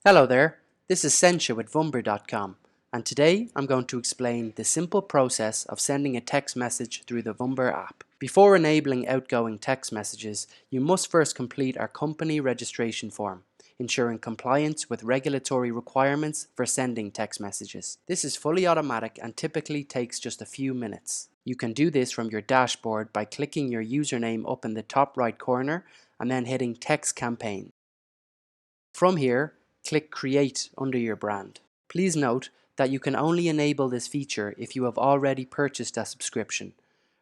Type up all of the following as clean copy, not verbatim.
Hello there, this is Sencha with Vumber.com, and today I'm going to explain the simple process of sending a text message through the Vumber app. Before enabling outgoing text messages, you must first complete our company registration form, ensuring compliance with regulatory requirements for sending text messages. This is fully automatic and typically takes just a few minutes. You can do this from your dashboard by clicking your username up in the top right corner and then hitting Text Campaign. From here, click Create under your brand. Please note that you can only enable this feature if you have already purchased a subscription.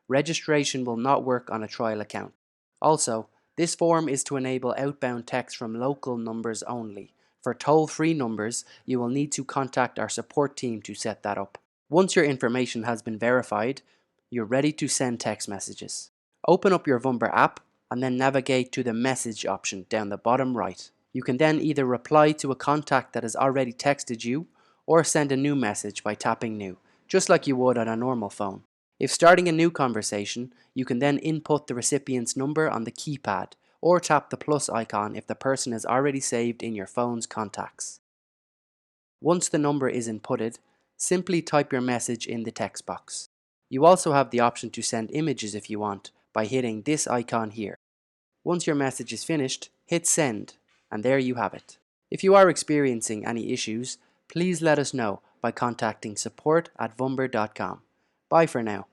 Registration will not work on a trial account. Also, this form is to enable outbound text from local numbers only. For toll-free numbers, you will need to contact our support team to set that up. Once your information has been verified, you're ready to send text messages. Open up your Vumber app and then navigate to the Message option down the bottom right. You can then either reply to a contact that has already texted you or send a new message by tapping New, just like you would on a normal phone. If starting a new conversation, you can then input the recipient's number on the keypad or tap the plus icon if the person is already saved in your phone's contacts. Once the number is inputted, simply type your message in the text box. You also have the option to send images if you want by hitting this icon here. Once your message is finished, hit Send, and there you have it. If you are experiencing any issues, please let us know by contacting support@vumber.com. Bye for now.